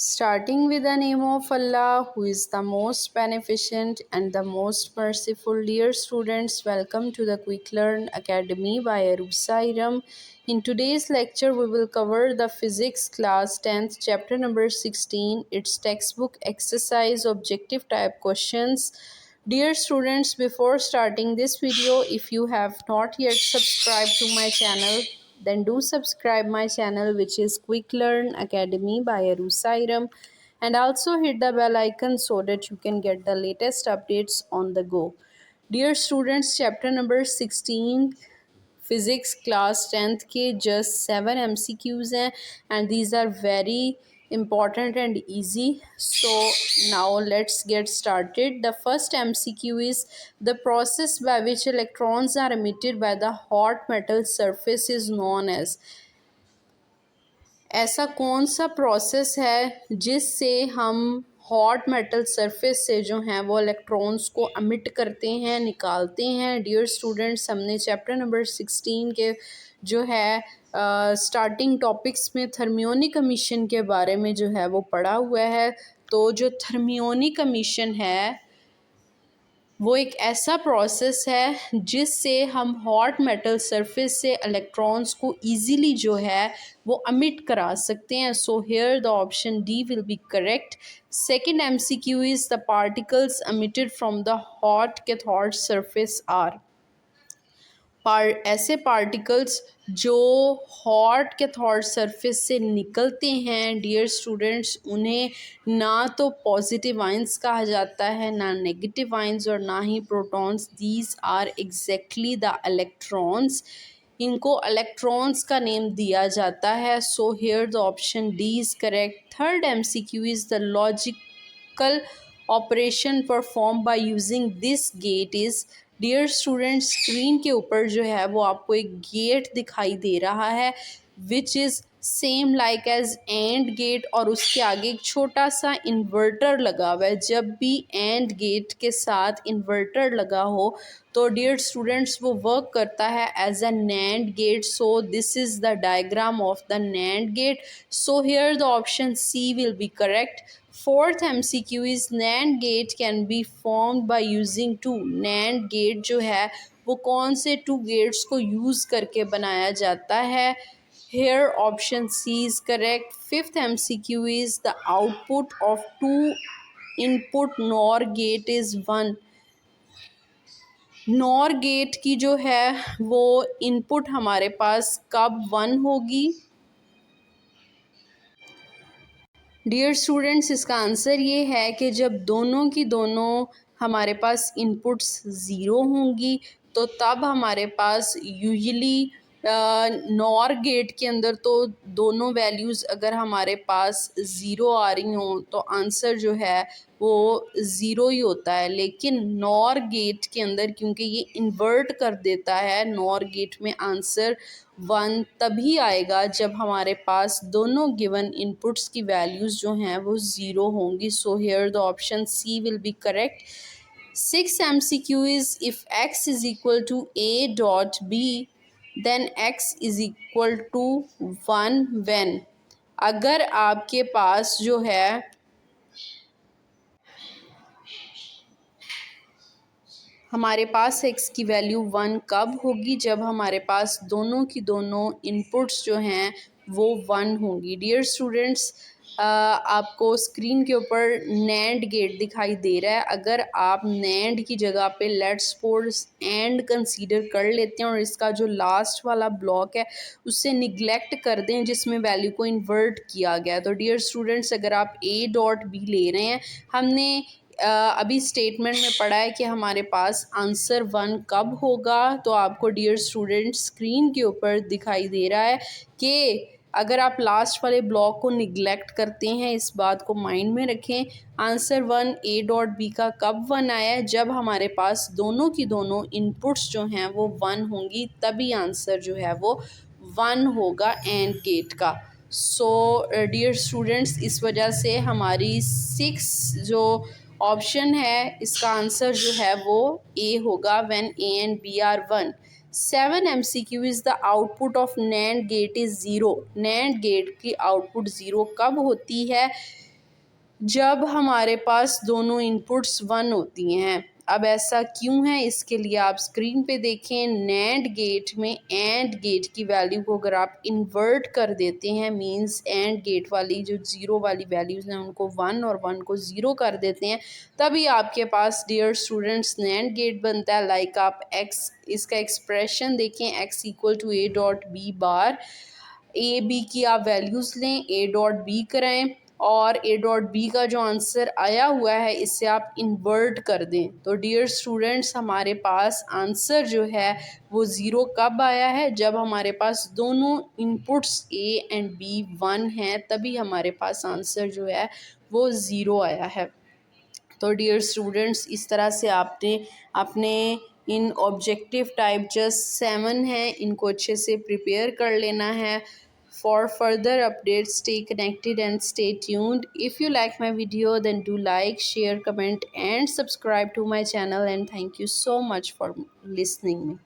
Starting with the name of Allah, who is the most beneficent and the most merciful. Dear students, welcome to the Quick Learn Academy by Arusa Iram. In today's lecture, we will cover the Physics class 10th, chapter number 16, its textbook exercise objective type questions. Dear students, before starting this video, if you have not yet subscribed to my channel, then do subscribe my channel, which is Quick Learn Academy by Arusa Iram, and also hit the bell icon so that you can get the latest updates on the go. Dear students, chapter number 16 physics class 10th के just 7 MCQs हैं and these are very important and easy. So now let's get started. The first MCQ is the process by which electrons are emitted by the hot metal surface is known as. ऐसा कौन सा process है जिससे हम hot metal surface से जो हैं वो इलेक्ट्रॉन्स को अमिट करते हैं, निकालते हैं. डियर स्टूडेंट्स, हमने चैप्टर नंबर 16 के जो है स्टार्टिंग टॉपिक्स में थर्मियोनिक एमिशन के बारे में जो है वो पढ़ा हुआ है. तो जो थर्मियोनिक एमिशन है वो एक ऐसा प्रोसेस है जिससे हम हॉट मेटल सरफेस से इलेक्ट्रॉन्स को इजीली जो है वो अमिट करा सकते हैं. So here the option D will be correct. Second MCQ is the particles emitted from the hot cathode surface are. ऐसे पार्टिकल्स जो हॉट कैथोड सरफेस से निकलते हैं डियर स्टूडेंट्स, उन्हें ना तो पॉजिटिव आइंस कहा जाता है, ना नेगेटिव आइंस और ना ही protons. These are exactly the electrons. इनको इलेक्ट्रॉन्स का नेम दिया जाता है. So here the option D is correct. Third MCQ is the logical operation perform by using this gate is. Dear student, screen के ऊपर जो है वो आपको एक गेट दिखाई दे रहा है which is same like as and gate, और उसके आगे एक छोटा सा इन्वर्टर लगा हुआ है. जब भी एंड गेट के साथ इन्वर्टर लगा हो तो डियर स्टूडेंट्स वो वर्क करता है as a NAND gate. So this is the diagram of the NAND gate. So here the option C will be correct. Fourth MCQ is NAND gate can be formed by using two. NAND gate जो है वो कौन से to gets को use करके बनाया जाता है? Here option C is correct. Fifth MCQ is the output of two input NOR gate is 1. NOR gate की जो है वो इनपुट हमारे पास कब 1 होगी? डियर स्टूडेंट्स, इसका आंसर ये है कि जब दोनों की दोनों हमारे पास इनपुट्स ज़ीरो होंगी तो तब हमारे पास यूजुअली नॉर गेट के अंदर तो दोनों वैल्यूज़ अगर हमारे पास ज़ीरो आ रही हों तो आंसर जो है वो ज़ीरो ही होता है. लेकिन नॉर गेट के अंदर क्योंकि ये इन्वर्ट कर देता है, नॉर गेट में आंसर 1 तभी आएगा जब हमारे पास दोनों गिवन इनपुट्स की वैल्यूज़ जो हैं वो ज़ीरो होंगी. So here the option C will be correct. Six MCQ is if x is equal to a dot b then x is equal to 1 when. अगर आपके पास जो है हमारे पास x की वैल्यू 1 कब होगी? जब हमारे पास दोनों की दोनों इनपुट्स जो हैं वो 1 होंगी. डियर स्टूडेंट्स, आपको स्क्रीन के ऊपर नैंड गेट दिखाई दे रहा है. अगर आप नैंड की जगह पे लेट्स सपोज एंड कंसीडर कर लेते हैं और इसका जो लास्ट वाला ब्लॉक है उससे निगलेक्ट कर दें जिसमें वैल्यू को इन्वर्ट किया गया, तो डियर स्टूडेंट्स अगर आप a डॉट b ले रहे हैं, हमने अभी स्टेटमेंट में पढ़ा है कि हमारे पास आंसर 1 कब होगा. तो आपको डियर स्टूडेंट्स स्क्रीन के ऊपर दिखाई दे रहा है कि अगर आप लास्ट वाले ब्लॉक को निगलेक्ट करते हैं, इस बात को माइंड में रखें. आंसर 1 a डॉट b का कब 1 आया है? जब हमारे पास दोनों की दोनों इनपुट्स जो हैं वो 1 होंगी, तभी आंसर जो है वो 1 होगा एंड गेट का. सो डियर स्टूडेंट्स, इस वजह से हमारी 6 जो ऑप्शन है इसका आंसर जो है वो ए होगा when a and b are 1. 7 MCQ is the output of NAND gate is 0. NAND gate की आउटपुट 0 कब होती है? जब हमारे पास दोनों इनपुट्स 1 होती हैं। अब ऐसा क्यों है, इसके लिए आप स्क्रीन पे देखें। नैंड गेट में एंड गेट की वैल्यू को अगर आप इन्वर्ट कर देते हैं, मींस एंड गेट वाली जो ज़ीरो वाली वैल्यूज़ हैं उनको 1 और 1 को ज़ीरो कर देते हैं, तभी आपके पास डियर स्टूडेंट्स नैंड गेट बनता है। लाइक आप एक्स, इसका एक्सप्रेशन देखें, x equal to a dot b bar. A b की आप वैल्यूज़ लें, ए डॉट बी कराएं और ए डॉट बी का जो आंसर आया हुआ है इसे आप इन्वर्ट कर दें। तो डियर स्टूडेंट्स हमारे पास आंसर जो है वो ज़ीरो कब आया है, जब हमारे पास दोनों इनपुट्स ए एंड बी 1 हैं, तभी हमारे पास आंसर जो है वो ज़ीरो आया है। तो डियर स्टूडेंट्स इस तरह से आपने अपने इन ऑब्जेक्टिव टाइप जस्ट 7 हैं, इनको अच्छे से प्रिपेयर कर लेना है। For further updates, stay connected and stay tuned. If you like my video, then do like, share, comment, and subscribe to my channel. And thank you so much for listening me.